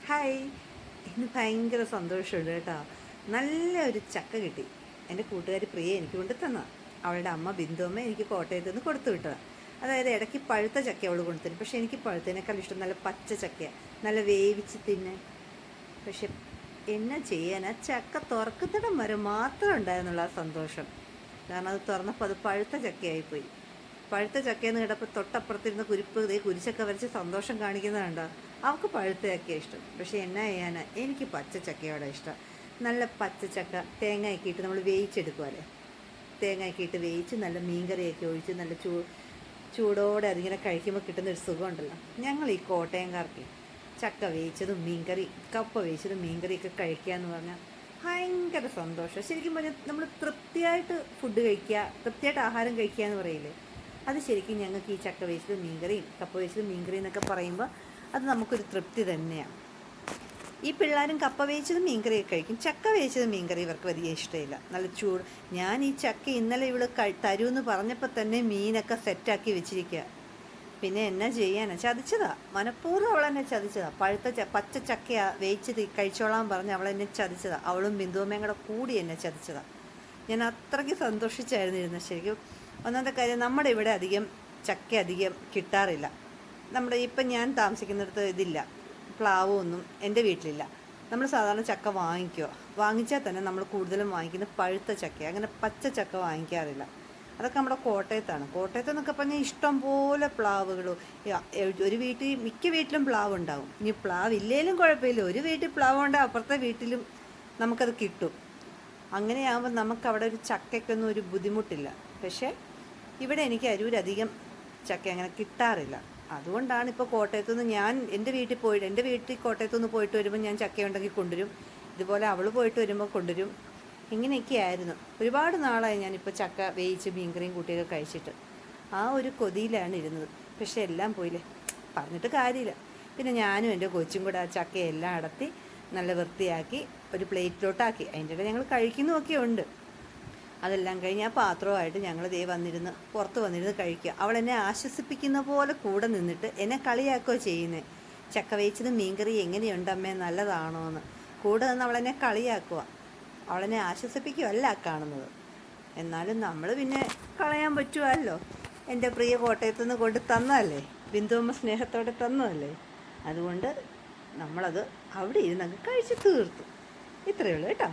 Hi. ഇന്ന് ഭയങ്കര സന്തോഷമുണ്ട് കേട്ടോ. നല്ലൊരു ചക്ക കിട്ടി. എൻ്റെ കൂട്ടുകാരി പ്രിയ എനിക്ക് കൊണ്ട് തന്നതാണ്. അവളുടെ അമ്മ ബിന്ദുമ്മ എനിക്ക് കോട്ടയത്ത് നിന്ന് കൊടുത്തു വിട്ടതാണ്. അതായത് ഇടയ്ക്ക് പഴുത്ത ചക്ക അവൾ കൊണ്ടുതരും. പക്ഷേ എനിക്ക് പഴുത്തതിനേക്കാൾ ഇഷ്ടം നല്ല പച്ച ചക്കയാണ്, നല്ല വേവിച്ച് തിന്നെ. പക്ഷെ എന്നാ ചെയ്യാൻ, ആ ചക്ക തുറക്കുന്നിടം വരെ മാത്രം ഉണ്ടായിരുന്നുള്ള ആ സന്തോഷം. കാരണം അത് തുറന്നപ്പോൾ അത് പഴുത്ത ചക്കയായിപ്പോയി. പഴുത്ത ചക്കയെന്ന് കേട്ടപ്പോൾ തൊട്ടപ്പുറത്തിരുന്ന കുരിപ്പ് ഇതേ കുരിശൊക്കെ വരച്ച് സന്തോഷം കാണിക്കുന്നതുണ്ടോ. അവൾക്ക് പഴുത്ത ചക്കയാണ് ഇഷ്ടം. പക്ഷേ എന്നാ ചെയ്യാനാ, എനിക്ക് പച്ച ചക്കയോടെ ഇഷ്ടം. നല്ല പച്ച ചക്ക തേങ്ങയൊക്കെ ഇട്ട് നമ്മൾ വേവിച്ചെടുക്കുമല്ലേ. തേങ്ങയൊക്കെ ഇട്ട് വേവിച്ച് നല്ല മീൻകറിയൊക്കെ ഒഴിച്ച് നല്ല ചൂടോടെ അതിങ്ങനെ കഴിക്കുമ്പോൾ കിട്ടുന്നൊരു സുഖമുണ്ടല്ലോ. ഞങ്ങൾ ഈ കോട്ടയംകാർക്ക് ചക്ക വേവിച്ചതും മീൻകറി, കപ്പ വേവിച്ചതും മീൻകറിയൊക്കെ കഴിക്കുക എന്ന് പറഞ്ഞാൽ ഭയങ്കര സന്തോഷം. ശരിക്കും പറഞ്ഞാൽ നമ്മൾ തൃപ്തിയായിട്ട് ഫുഡ് കഴിക്കുക, തൃപ്തിയായിട്ട് ആഹാരം കഴിക്കുക എന്ന് പറയില്ലേ, അത് ശരിക്കും ഞങ്ങൾക്ക് ഈ ചക്ക വേവിച്ചതും മീൻകറിയും കപ്പ വേവിച്ചതും മീൻകറി എന്നൊക്കെ പറയുമ്പോൾ അത് നമുക്കൊരു തൃപ്തി തന്നെയാണ്. ഈ പിള്ളേരും കപ്പ വേവിച്ചതും മീൻകറിയൊക്കെ കഴിക്കും. ചക്ക വേവിച്ചതും മീൻകറി ഇവർക്ക് വലിയ ഇഷ്ടമില്ല. നല്ല ചൂട്. ഞാൻ ഈ ചക്ക ഇന്നലെ ഇവള് തരുമെന്ന് പറഞ്ഞപ്പോൾ തന്നെ മീനൊക്കെ സെറ്റാക്കി വെച്ചിരിക്കുക. പിന്നെ എന്നാ ചെയ്യാനാ, ചതിച്ചതാ. മനഃപൂർവ്വം അവളെന്നെ ചതിച്ചതാ. പച്ച ചക്കയാ വേവിച്ചത് കഴിച്ചോളാൻ പറഞ്ഞ് അവളെന്നെ ചതിച്ചതാ. അവളും ബിന്ദുമ്മയും കൂടി എന്നെ ചതിച്ചതാ. ഞാൻ അത്രയ്ക്ക് സന്തോഷിച്ചായിരുന്നു ഇരുന്നത്. ശരിക്കും ഒന്നാമത്തെ കാര്യം, നമ്മുടെ ഇവിടെ ചക്ക അധികം കിട്ടാറില്ല. ഇപ്പം ഞാൻ താമസിക്കുന്നിടത്ത് ഇതില്ല, പ്ലാവും ഒന്നും എൻ്റെ വീട്ടിലില്ല. നമ്മൾ സാധാരണ ചക്ക വാങ്ങിച്ചാൽ തന്നെ നമ്മൾ കൂടുതലും വാങ്ങിക്കുന്നത് പഴുത്ത ചക്ക, അങ്ങനെ പച്ച ചക്ക വാങ്ങിക്കാറില്ല. അതൊക്കെ നമ്മുടെ കോട്ടയത്താണ്. കോട്ടയത്തെന്നൊക്കെ പറഞ്ഞാൽ ഇഷ്ടം പോലെ പ്ലാവുകളും, ഒരു മിക്ക വീട്ടിലും പ്ലാവ് ഉണ്ടാവും. ഇനി പ്ലാവ് ഇല്ലേലും കുഴപ്പമില്ല, ഒരു വീട്ടിൽ പ്ലാവ് ഉണ്ടാവും, അപ്പുറത്തെ വീട്ടിലും നമുക്കത് കിട്ടും. അങ്ങനെയാകുമ്പോൾ നമുക്കവിടെ ഒരു ചക്കയ്ക്കൊന്നും ഒരു ബുദ്ധിമുട്ടില്ല. പക്ഷേ ഇവിടെ എനിക്ക് അരൂരധികം ചക്ക അങ്ങനെ കിട്ടാറില്ല. അതുകൊണ്ടാണ് ഇപ്പോൾ കോട്ടയത്തുനിന്ന് ഞാൻ എൻ്റെ വീട്ടിൽ കോട്ടയത്തുനിന്ന് പോയിട്ട് വരുമ്പോൾ ഞാൻ ചക്ക ഉണ്ടെങ്കിൽ കൊണ്ടുവരും. ഇതുപോലെ അവൾ പോയിട്ട് വരുമ്പോൾ കൊണ്ടുവരും. ഇങ്ങനെയൊക്കെ ആയിരുന്നു. ഒരുപാട് നാളായി ഞാനിപ്പോൾ ചക്ക വേവിച്ച് മീൻകറിയും കൂട്ടിയൊക്കെ കഴിച്ചിട്ട്. ആ ഒരു കൊതിയിലാണ് ഇരുന്നത്. പക്ഷെ എല്ലാം പോയില്ലേ, പറഞ്ഞിട്ട് കാര്യമില്ല. പിന്നെ ഞാനും എൻ്റെ കൊച്ചും കൂടെ ആ ചക്കയെല്ലാം അടത്തി നല്ല വൃത്തിയാക്കി ഒരു പ്ലേറ്റിലോട്ടാക്കി. അതിൻ്റെ ഇടയിൽ ഞങ്ങൾ കഴിക്കുന്നതൊക്കെ ഉണ്ട്. അതെല്ലാം കഴിഞ്ഞ് ആ പാത്രമായിട്ട് ഞങ്ങൾ പുറത്ത് വന്നിരുന്ന് കഴിക്കുക. അവൾ എന്നെ ആശ്വസിപ്പിക്കുന്ന പോലെ കൂടെ നിന്നിട്ട് എന്നെ കളിയാക്കുകയോ ചെയ്യുന്നത്. ചക്ക വേവിച്ചത് മീൻകറി എങ്ങനെയുണ്ടമ്മേ, നല്ലതാണോ എന്ന് കൂടെ നിന്ന് അവളെന്നെ കളിയാക്കുക. അവളെന്നെ ആശ്വസിപ്പിക്കുകയല്ല കാണുന്നത്. എന്നാലും നമ്മൾ പിന്നെ കളയാൻ പറ്റുമല്ലോ. എൻ്റെ പ്രിയ കോട്ടയത്തുനിന്ന് കൊണ്ട് തന്നതല്ലേ, ബിന്ദുമ്മ സ്നേഹത്തോടെ തന്നതല്ലേ. അതുകൊണ്ട് നമ്മളത് അവിടെ ഇരുന്നങ്ങ് കഴിച്ച് തീർത്തു. ഇത്രയേ ഉള്ളൂ കേട്ടോ.